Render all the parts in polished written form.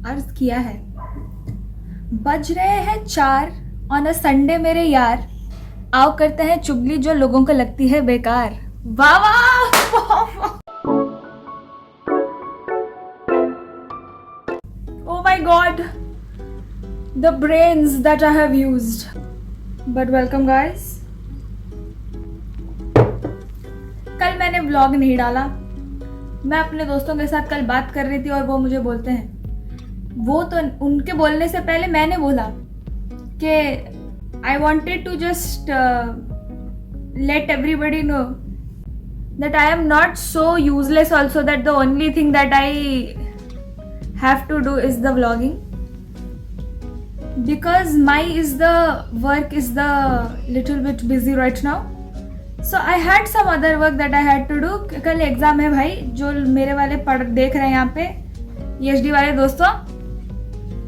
अर्ज किया है। बज रहे हैं 4 ऑन अ संडे मेरे यार, आओ करते हैं चुगली जो लोगों को लगती है बेकार। वाह वाह, oh my god, the brains that I have used. But welcome guys. कल मैंने व्लॉग नहीं डाला। मैं अपने दोस्तों के साथ कल बात कर रही थी और वो मुझे बोलते हैं, वो तो उनके बोलने से पहले मैंने बोला कि I wanted to just let everybody know that I am not so useless also, that the only thing that I have to do is the vlogging, because my is the work is the little bit busy right now. So I had some other work that I had to do. कल exam है भाई, जो मेरे वाले पढ़ देख रहे हैं यहाँ पे, ESD वाले दोस्तों,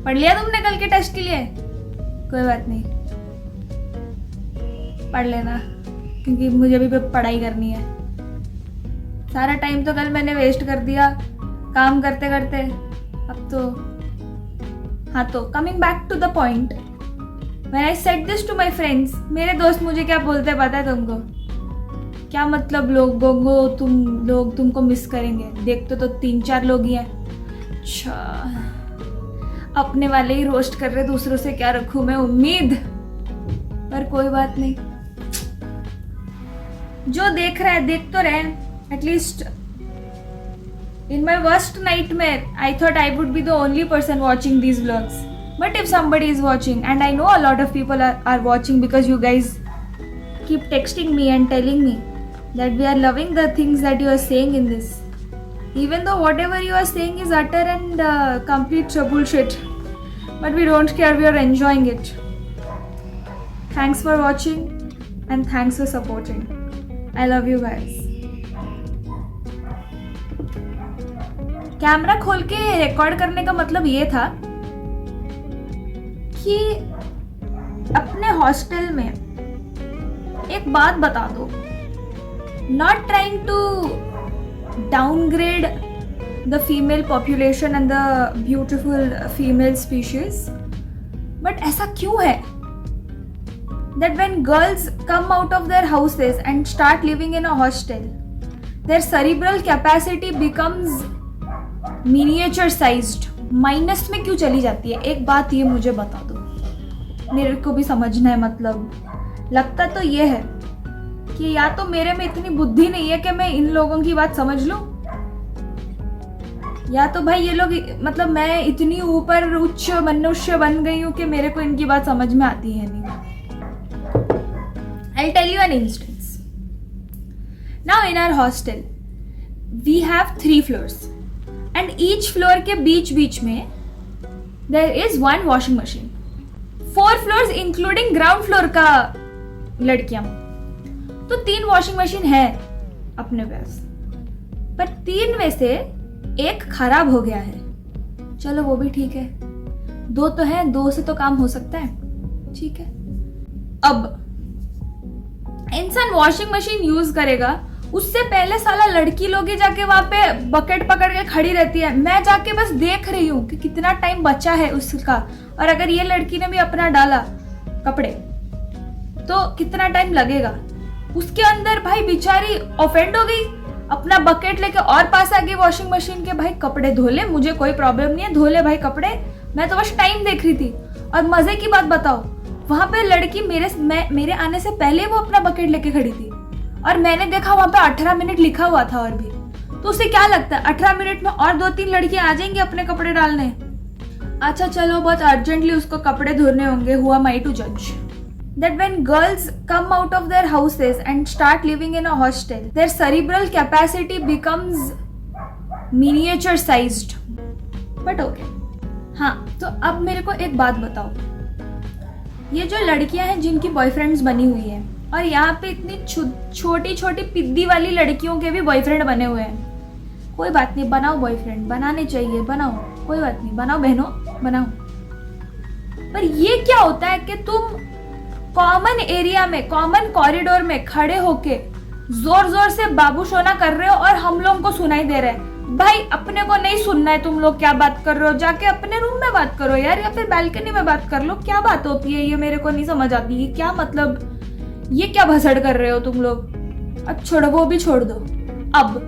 पढ़ लिया तुमने कल के टेस्ट के लिए? कोई बात नहीं, पढ़ लेना, क्योंकि मुझे भी पढ़ाई करनी है. सारा टाइम तो कल मैंने वेस्ट कर दिया काम करते करते. अब तो हाँ, तो coming back to the point, when I said this to my friends, मेरे दोस्त मुझे क्या बोलते पता है तुमको? क्या मतलब लोगों को लोग तुमको मिस करेंगे? देखते तो 3-4 लोग ही हैं. अच्छा, अपने वाले ही रोस्ट कर रहे, दूसरों से क्या रखूं मैं उम्मीद? पर कोई बात नहीं, जो देख रहा है देख तो रहे. At least in my worst nightmare I thought I would be the only person watching these vlogs. But if somebody is watching, and I know a lot of people are watching because you guys keep texting me and telling me that we are loving the things that you are saying in this, even though whatever you are saying is utter and complete bullshit, but we don't care, we are enjoying it. Thanks for watching and thanks for supporting. I love you guys. Camera खोल के record करने का मतलब ये था कि अपने hostel में एक बात बता दो. Not trying to downgrade the female population and the beautiful female species, but ऐसा क्यों है that when girls come out of their houses and start living in a hostel, their cerebral capacity becomes miniature sized, minus में क्यों चली जाती है? एक बात ये मुझे बता दो, मेरे को भी समझना है. मतलब लगता तो ये है कि या तो मेरे में इतनी बुद्धि नहीं है कि मैं इन लोगों की बात समझ लूं, या तो भाई ये लोग, मतलब मैं इतनी ऊपर उच्च मनुष्य बन गई हूं कि मेरे को इनकी बात समझ में आती है नहीं. I'll tell you an instance. Now in our hostel we have 3 floors and each floor के बीच बीच में there is one washing machine. 4 floors including ground floor का लड़कियां, तो 3 वॉशिंग मशीन है अपने पास, पर 3 में से एक खराब हो गया है. चलो वो भी ठीक है, 2 तो है, 2 से तो काम हो सकता है, ठीक है. अब इंसान वॉशिंग मशीन यूज करेगा, उससे पहले साला लड़की लोग ही जाके वहां पे बकेट पकड़ के खड़ी रहती है. मैं जाके बस देख रही हूँ कि कितना टाइम बचा है उसका, और अगर ये लड़की ने भी अपना डाला कपड़े तो कितना टाइम लगेगा. उसके अंदर भाई बेचारी ऑफेंड हो गई, अपना बकेट लेके और पास आ गई वॉशिंग मशीन के. भाई कपड़े धो ले, मुझे कोई प्रॉब्लम नहीं है, धो ले भाई कपड़े, मैं तो बस टाइम देख रही थी. और मजे की बात बताओ, वहां पे लड़की मेरे आने से पहले वो अपना बकेट लेके खड़ी थी, और मैंने देखा वहां पे 18 मिनट लिखा हुआ था. और भी तो उसे क्या लगता है 18 मिनट में और 2-3 लड़कियां आ जाएंगी अपने कपड़े डालने? अच्छा चलो, बहुत अर्जेंटली उसको कपड़े धोने होंगे, हुआ माई टू जज. That when girls come out of their houses and start living in a hostel, their cerebral capacity becomes miniature sized. But okay. हाँ, तो अब मेरे को एक बात बताओ, ये जो लड़कियां हैं जिनकी बॉयफ्रेंड्स बनी हुई है, और यहाँ पे इतनी छोटी छोटी पिद्दी वाली लड़कियों के भी बॉयफ्रेंड बने हुए हैं. कोई बात नहीं, बनाओ बॉयफ्रेंड, बनाने चाहिए, बनाओ, कोई बात नहीं, बनाओ बहनों, बनाओ. पर ये क्या होता है कि तुम कॉमन एरिया में, कॉमन कॉरिडोर में खड़े होके जोर जोर से बाबू सोना कर रहे हो और हम लोगों को सुनाई दे रहा है. भाई अपने को नहीं सुनना है तुम लोग क्या बात कर रहे हो, जाके अपने रूम में बात करो यार, या फिर बालकनी में बात कर लो। क्या बात होती है ये मेरे को नहीं समझ आती है। क्या मतलब ये क्या भसड़ कर रहे हो तुम लोग। अब छोड़ो, वो भी छोड़ दो। अब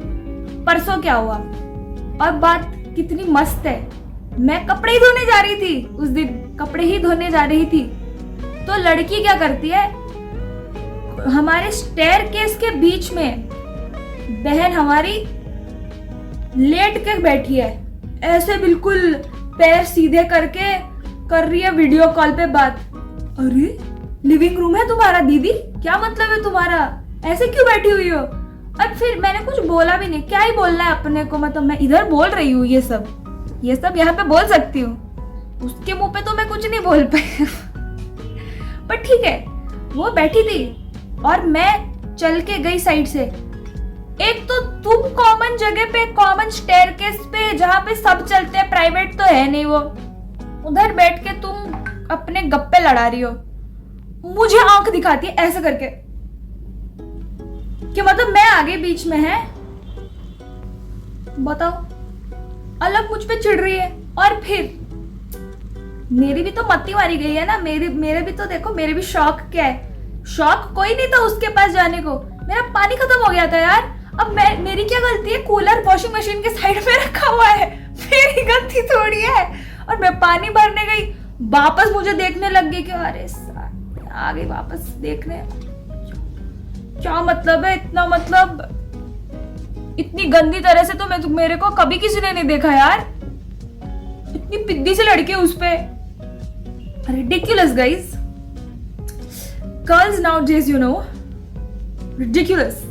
परसों क्या हुआ, और बात कितनी मस्त है। मैं कपड़े ही धोने जा रही थी उस दिन, कपड़े ही धोने जा रही थी, तो लड़की क्या करती है, हमारे स्टेयरकेस के बीच में बहन हमारी लेट के बैठी है, ऐसे बिल्कुल पैर सीधे करके कर रही है वीडियो कॉल पे बात। अरे लिविंग रूम है तुम्हारा दीदी, क्या मतलब है तुम्हारा, ऐसे क्यों बैठी हुई हो। अब फिर मैंने कुछ बोला भी नहीं, क्या ही बोलना है अपने को, मतलब मैं इधर बोल रही हूँ ये सब यहाँ पे बोल सकती हूँ, उसके मुंह पे तो मैं कुछ नहीं बोल पाई। पर ठीक है, वो बैठी थी और मैं चल के गई साइड से। एक तो तुम कॉमन जगह पे, कॉमन स्टेयरकेस पे जहाँ पे सब चलते हैं, प्राइवेट तो है नहीं वो, उधर बैठ के तुम अपने गप्पे लड़ा रही हो। मुझे आंख दिखाती है ऐसे करके कि मतलब मैं आगे बीच में है, बताओ, अलग मुझ पे चिढ़ रही है। और फिर मेरी भी तो मत्ती मारी गई है ना, मेरे भी तो देखो, मेरे भी शौक क्या है, शौक कोई नहीं था उसके पास जाने को, मेरा पानी खत्म हो गया था यार। अब मेरी क्या गलती है, कूलर वॉशिंग मशीन के साइड में रखा हुआ है, मेरी गलती थोड़ी है। और मैं पानी भरने गई, वापस मुझे देखने लग गई कि अरे आ गई वापस देखने। क्या मतलब है इतना, मतलब इतनी गंदी तरह से तो मेरे को कभी किसी ने नहीं देखा यार, इतनी पिद्दी से लड़के उस पे। Ridiculous guys, girls nowadays you know, ridiculous.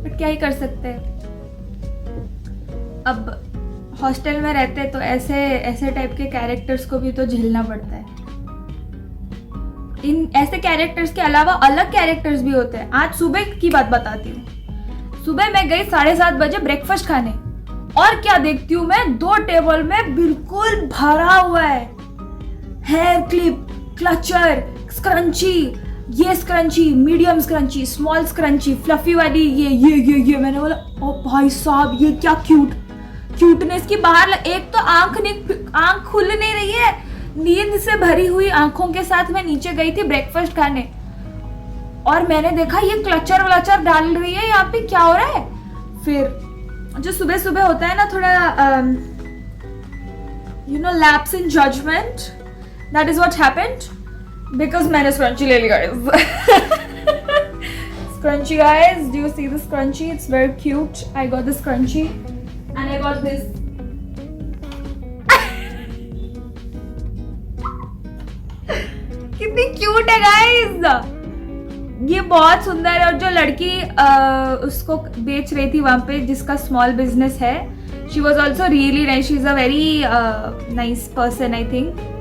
But क्या ही कर सकते हैं, अब हॉस्टल में रहते तो ऐसे टाइप के कैरेक्टर्स को भी तो झेलना पड़ता है। इन ऐसे कैरेक्टर्स के अलावा अलग कैरेक्टर्स भी होते हैं। आज सुबह की बात बताती हूँ। सुबह मैं गई 7:30 बजे ब्रेकफास्ट खाने, और क्या देखती हूँ मैं, 2 टेबल में बिल्कुल भरा हुआ है हेयर क्लिप, क्लचर, स्क्रंची, ये scrunchie, medium scrunchie, small scrunchie, fluffy वाली, ये। मैंने बोला ओ भाई साहब, ये क्या क्यूटनेस की बाहर। एक तो आंख खुल नहीं रही है, नींद से भरी हुई आंखों के साथ मैं नीचे गई थी ब्रेकफास्ट खाने, और मैंने देखा ये क्लचर व्लचर डाल रही है, यहाँ पे क्या हो रहा है। फिर जो सुबह सुबह होता है ना थोड़ा you know lapse in judgement, that is what happened, because मैंने स्क्रंची ले ली guys. Scrunchie guys, do you see the scrunchie? It's very cute. I got the scrunchie and I got this. कितनी क्यूट है guys, ये बहुत सुंदर है। और जो लड़की उसको बेच रही थी वहां पे, जिसका स्मॉल बिजनेस है, she was also really nice, she is a very nice person. I think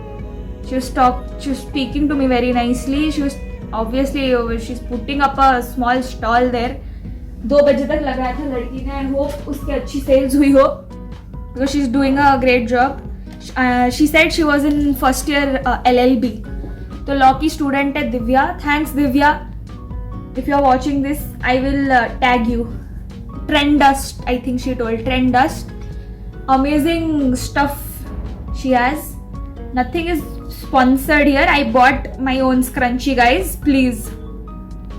she was speaking to me very nicely. She was obviously she's putting up a small stall there. 2 बजे तक लगाया था लड़की ने, and hope उसकी अच्छी sales हुई हो, because she's doing a great job. She said she was in first year LLB. तो लॉ की स्टूडेंट है Divya. Thanks Divya, if you are watching this I will tag you. Trendust, I think she told, Trendust, amazing stuff she has. Nothing is sponsored here. I bought my own scrunchie guys, please.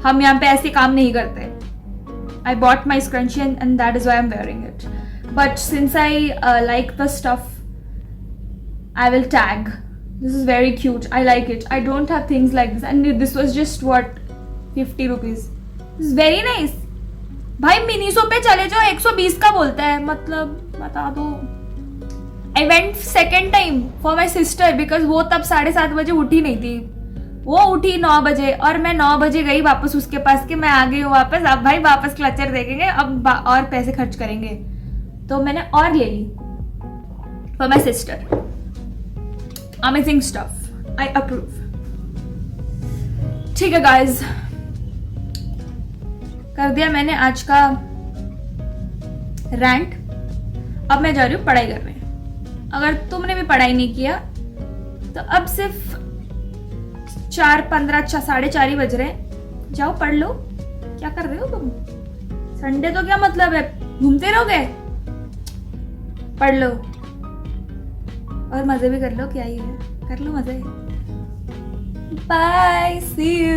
हम यहाँ पे ऐसे काम नहीं करते। I bought my scrunchie and that is why I'm wearing it. But since I like the stuff, I will tag. This is very cute. I like it. I don't have things like this, and this was just what 50 rupees. This is very nice. भाई Miniso पे चले जाओ, 120 का बोलता है, मतलब बता दो। I went second time for my sister because वो तब 7:30 बजे उठी नहीं थी, वो उठी 9 बजे, और मैं 9 बजे गई वापस उसके पास कि मैं आ गई हूँ वापस, अब भाई वापस क्लचर देखेंगे, अब और पैसे खर्च करेंगे। तो मैंने और ले ली for my sister. Amazing stuff. I approve. ठीक है guys, कर दिया मैंने आज का रैंट। अब मैं जा रही हूँ पढ़ाई करने। अगर तुमने भी पढ़ाई नहीं किया तो अब सिर्फ 4:15, 4:30 ही बज रहे हैं, जाओ पढ़ लो। क्या कर रहे हो तुम? संडे तो क्या मतलब है, घूमते रहोगे? पढ़ लो और मजे भी कर लो, क्या ही है, कर लो मजे. Bye, see you.